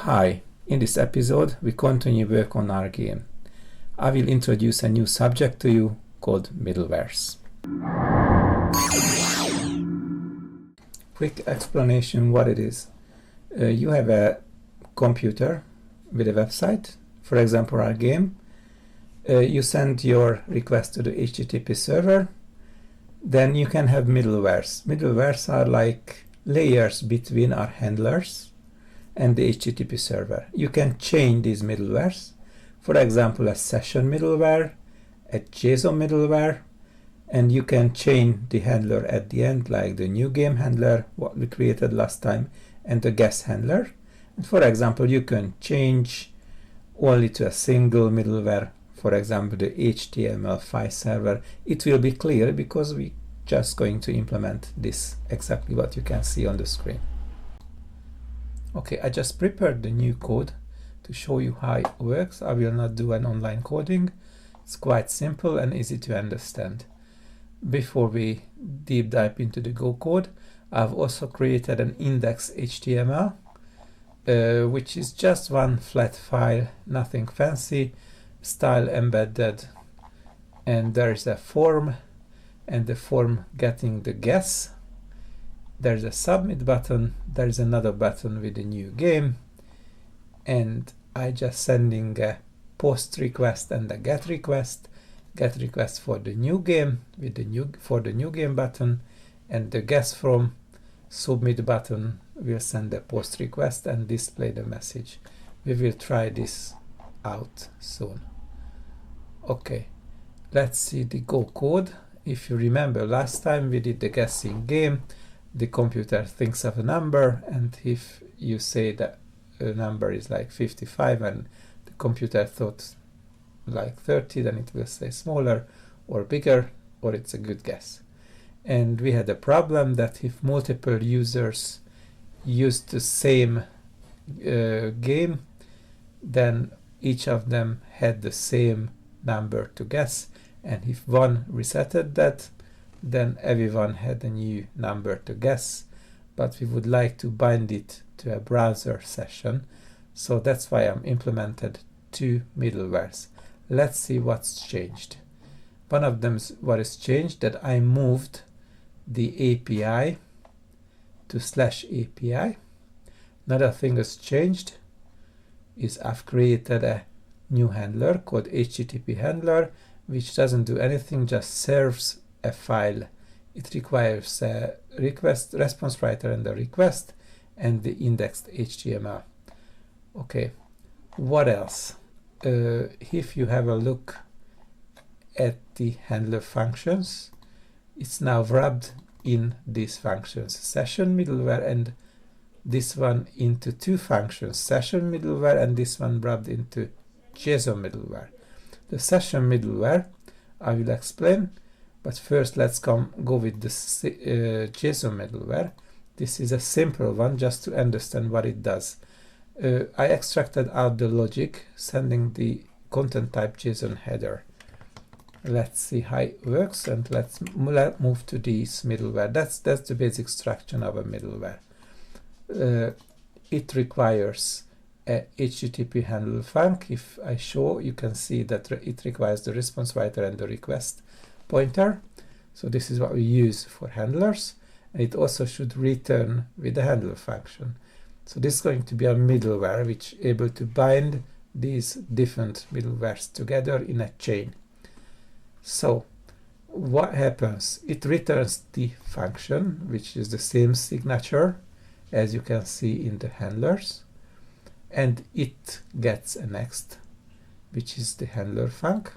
Hi, in this episode we continue work on our game. I will introduce a new subject to you called middlewares. Quick explanation what it is. You have a computer with a website, for example our game. You send your request to the HTTP server. Then you can have middlewares. Middlewares are like layers between our handlers and the HTTP server. You can chain these middlewares. For example, a session middleware, a JSON middleware, and you can chain the handler at the end, like the new game handler, what we created last time, and the guest handler. And for example, you can change only to a single middleware, for example, the HTML5 server. It will be clear because we're just going to implement this, exactly what you can see on the screen. Okay, I just prepared the new code to show you how it works. I will not do an online coding. It's quite simple and easy to understand. Before we deep dive into the Go code, I've also created an index.html, which is just one flat file, nothing fancy, style embedded, and there is a form, and the form getting the guess. There's a submit button, there's another button with a new game, and I just sending a post request and a get request for the new game with the new game button, and the guess from submit button will send a post request and display the message. We will try this out soon. Okay, let's see the Go code. If you remember last time we did the guessing game, the computer thinks of a number, and if you say that a number is like 55 and the computer thought like 30, then it will say smaller or bigger, or it's a good guess. And we had a problem that if multiple users used the same game, then each of them had the same number to guess, and if one resetted that, then everyone had a new number to guess, but we would like to bind it to a browser session, so that's why I'm implemented two middlewares. Let's see what's changed. One of them is what is changed, that I moved the API to /API. Another thing that's changed is I've created a new handler called HTTP handler, which doesn't do anything, just serves a file. It requires a request, response writer and a request, and the indexed HTML. Okay, what else? If you have a look at the handler functions, it's now wrapped in these functions, session middleware and this one into two functions, session middleware and this one wrapped into JSON middleware. The session middleware I will explain, but first let's go with the JSON middleware. This is a simple one just to understand what it does. I extracted out the logic, sending the content type JSON header. Let's see how it works, and let's move to this middleware. That's the basic structure of a middleware. It requires a HTTP handle func. If I show, you can see that it requires the response writer and the request pointer. So this is what we use for handlers, and it also should return with the handler function. So this is going to be a middleware which is able to bind these different middlewares together in a chain. So what happens? It returns the function, which is the same signature as you can see in the handlers, and it gets a next, which is the handler func,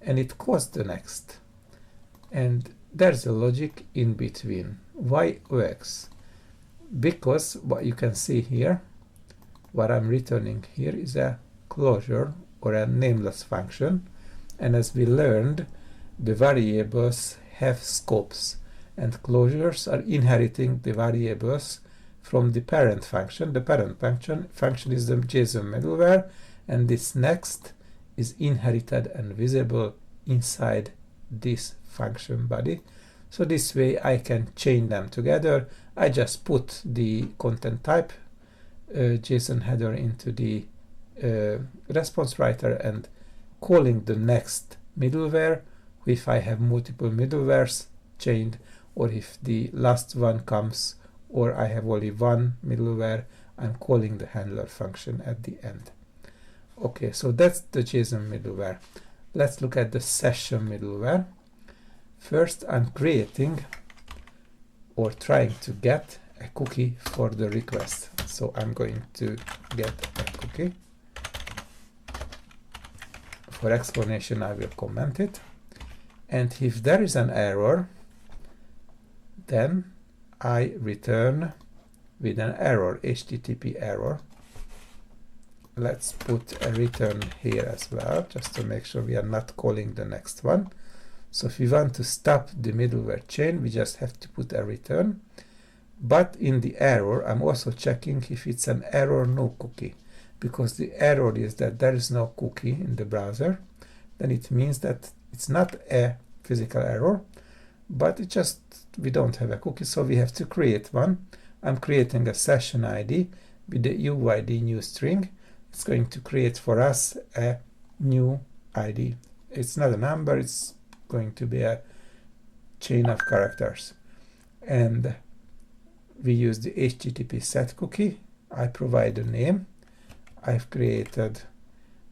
and it calls the next. And there's a logic in between. Why it works? Because what you can see here, what I'm returning here is a closure or a nameless function, and as we learned, the variables have scopes, and closures are inheriting the variables from the parent function. The parent function is the JSON middleware, and this next is inherited and visible inside this function body. So this way I can chain them together. I just put the content type JSON header into the response writer and calling the next middleware if I have multiple middlewares chained, or if the last one comes or I have only one middleware, I'm calling the handler function at the end. Okay, so that's the JSON middleware. Let's look at the session middleware. First, I'm creating or trying to get a cookie for the request. So I'm going to get a cookie. For explanation, I will comment it. And if there is an error, then I return with an error, HTTP error. Let's put a return here as well, just to make sure we are not calling the next one. So if we want to stop the middleware chain, we just have to put a return. But in the error, I'm also checking if it's an error no cookie, because the error is that there is no cookie in the browser. Then it means that it's not a physical error, but it just, we don't have a cookie, so we have to create one. I'm creating a session ID with the UID new string. It's going to create for us a new ID. It's not a number, it's going to be a chain of characters. And we use the HTTP set cookie. I provide a name. I've created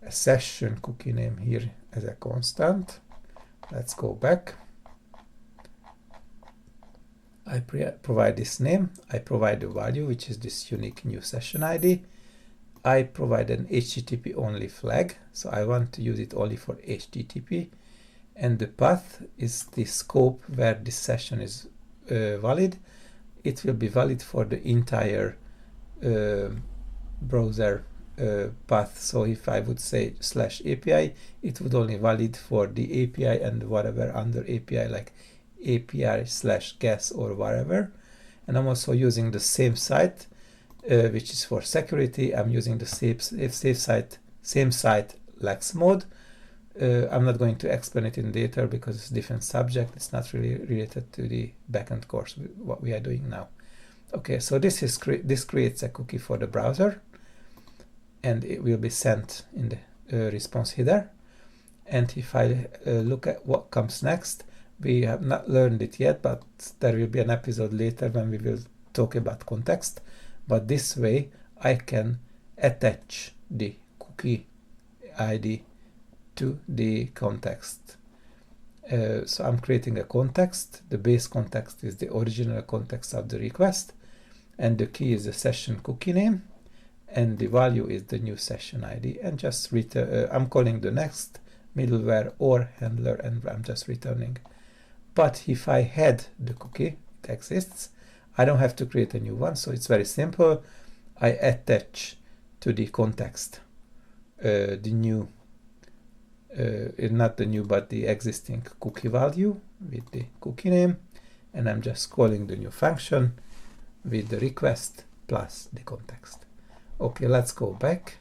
a session cookie name here as a constant. Let's go back. I provide this name. I provide the value, which is this unique new session ID. I provide an HTTP only flag, so I want to use it only for HTTP. And the path is the scope where this session is valid. It will be valid for the entire browser path. So if I would say /API, it would only valid for the API and whatever under API, like API/guess or whatever. And I'm also using the same site, which is for security. I'm using the same site Lex mode. I'm not going to explain it in detail because it's a different subject. It's not really related to the backend course, what we are doing now. Okay, so this creates a cookie for the browser, and it will be sent in the response header. And if I look at what comes next, we have not learned it yet, but there will be an episode later when we will talk about context. But this way I can attach the cookie ID to the context. So I'm creating a context. The base context is the original context of the request, and the key is the session cookie name, and the value is the new session ID. And just return. I'm calling the next middleware or handler, and I'm just returning. But if I had the cookie, it exists, I don't have to create a new one. So it's very simple. I attach to the context the new, not the new, but the existing cookie value with the cookie name. And I'm just calling the new function with the request plus the context. Okay, let's go back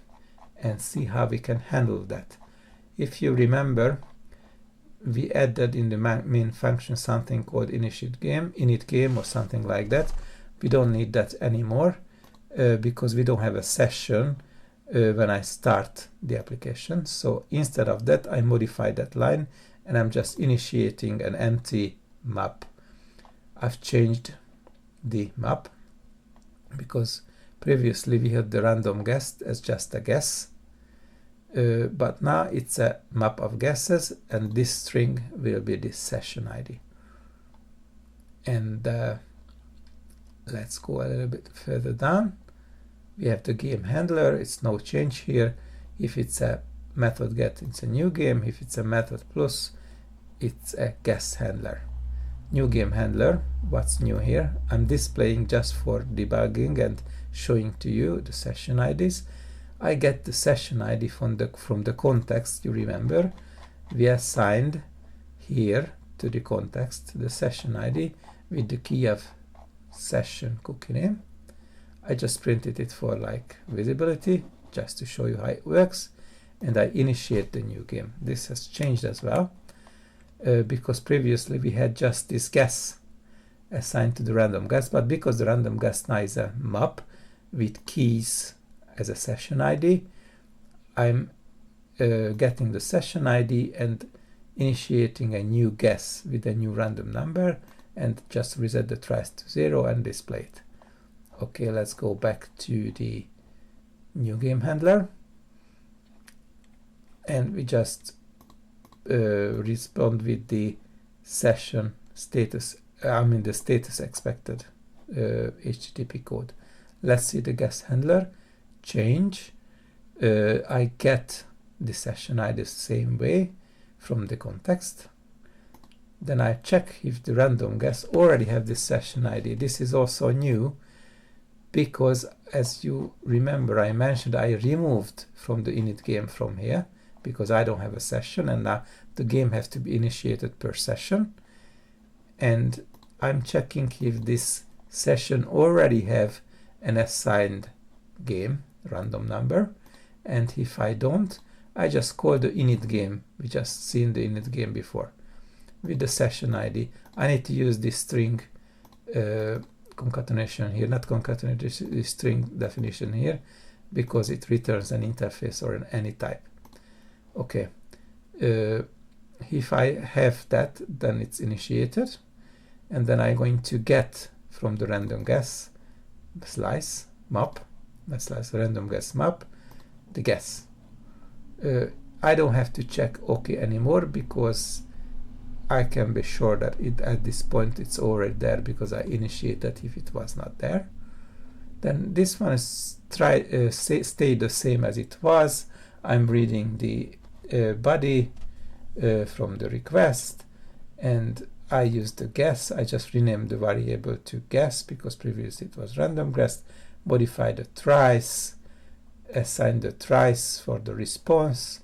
and see how we can handle that. If you remember, we added in the main function something called init game or something like that. We don't need that anymore because we don't have a session when I start the application. So instead of that, I modify that line and I'm just initiating an empty map. I've changed the map because previously we had the random guess as just a guess. But now it's a map of guesses, and this string will be this session ID. And let's go a little bit further down. We have the game handler. It's no change here. If it's a method get, it's a new game. If it's a method plus, it's a guess handler. New game handler. What's new here? I'm displaying just for debugging and showing to you the session IDs. I get the session ID from the context. You remember, we assigned here to the context the session ID with the key of session cookie name. I just printed it for like visibility, just to show you how it works, and I initiate the new game. This has changed as well because previously we had just this guess assigned to the random guess, but because the random guess now is a map, with keys as a session ID. I'm getting the session ID and initiating a new guess with a new random number and just reset the tries to 0 and display it. Okay, let's go back to the new game handler, and we just respond with the session status, the status expected HTTP code. Let's see the guest handler change. I get the session ID the same way from the context. Then I check if the random guest already have this session ID. This is also new because, as you remember, I mentioned I removed from the init game from here because I don't have a session, and now the game has to be initiated per session. And I'm checking if this session already have an assigned game random number, and if I don't, I just call the init game. We just seen the init game before with the session ID. I need to use this string concatenation here, not concatenation, this string definition here, because it returns an interface or any type. Okay, if I have that, then it's initiated, and then I'm going to get from the random guess slice map, random guess map, the guess. I don't have to check OK anymore because I can be sure that at this point it's already there because I initiated if it was not there. Then this one is stay the same as it was. I'm reading the body from the request, and I use the guess. I just renamed the variable to guess because previously it was random guess. Modify the tries, assign the tries for the response,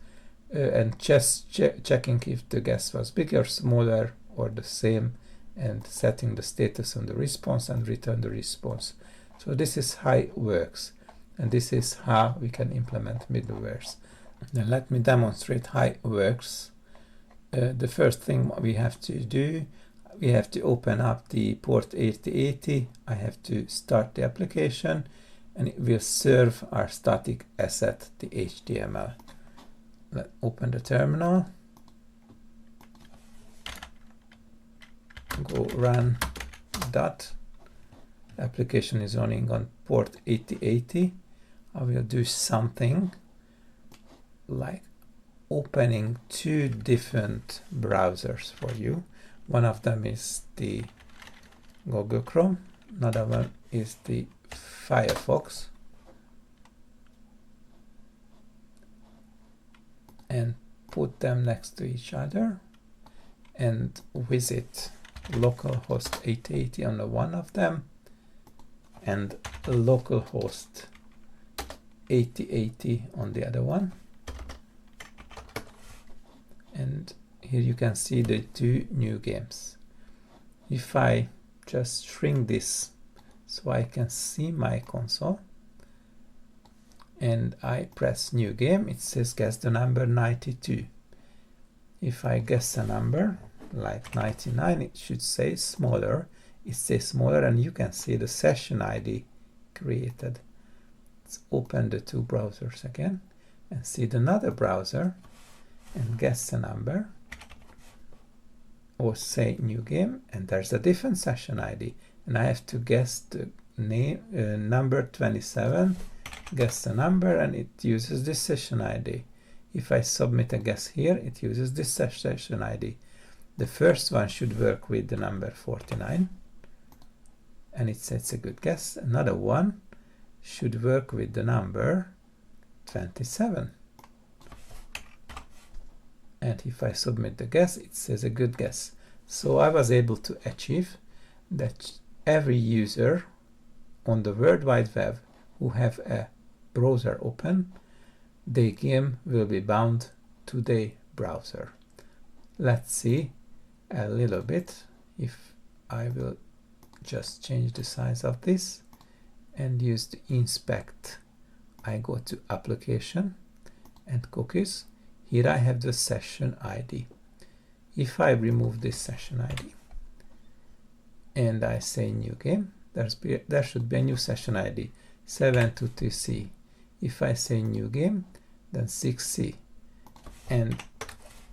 and just checking if the guess was bigger, smaller, or the same, and setting the status on the response and return the response. So this is how it works, and this is how we can implement middlewares. Now let me demonstrate how it works. The first thing we have to do, we have to open up the port 8080. I have to start the application, and it will serve our static asset, the HTML. Let's open the terminal. Go run dot. Application is running on port 8080. I will do something like opening two different browsers for you. One of them is the Google Chrome, another one is the Firefox, and put them next to each other and visit localhost 8080 on the one of them and localhost 8080 on the other one. And here you can see the two new games. If I just shrink this so I can see my console, and I press new game, it says guess the number 92. If I guess a number like 99, it should say smaller. It says smaller, and you can see the session ID created. Let's open the two browsers again and see another browser and guess a number, or say new game, and there's a different session ID, and I have to guess the name number 27, guess the number, and it uses this session ID. If I submit a guess here, it uses this session ID. The first one should work with the number 49, and it says a good guess. Another one should work with the number 27. And if I submit the guess, it says a good guess. So I was able to achieve that every user on the World Wide Web who have a browser open, the game will be bound to the browser. Let's see a little bit. If I will just change the size of this and use the inspect, I go to application and cookies. Here I have the session ID. If I remove this session ID and I say new game, there should be a new session ID. 722C. If I say new game, then 6C. And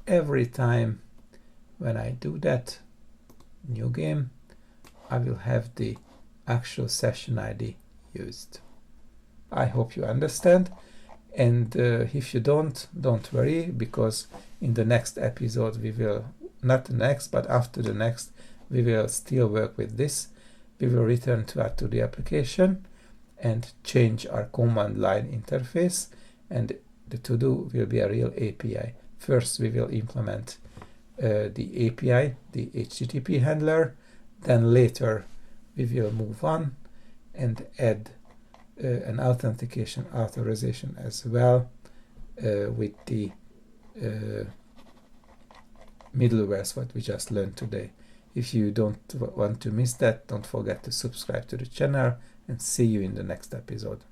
every time when I do that, new game, I will have the actual session ID used. I hope you understand. And if you don't worry, because in the next episode we will, not the next, but after the next, we will still work with this. We will return to the application and change our command line interface, and the to-do will be a real API. First we will implement the API, the HTTP handler, then later we will move on and add an authorization as well with the middlewares what we just learned today. If you don't want to miss that, don't forget to subscribe to the channel, and see you in the next episode.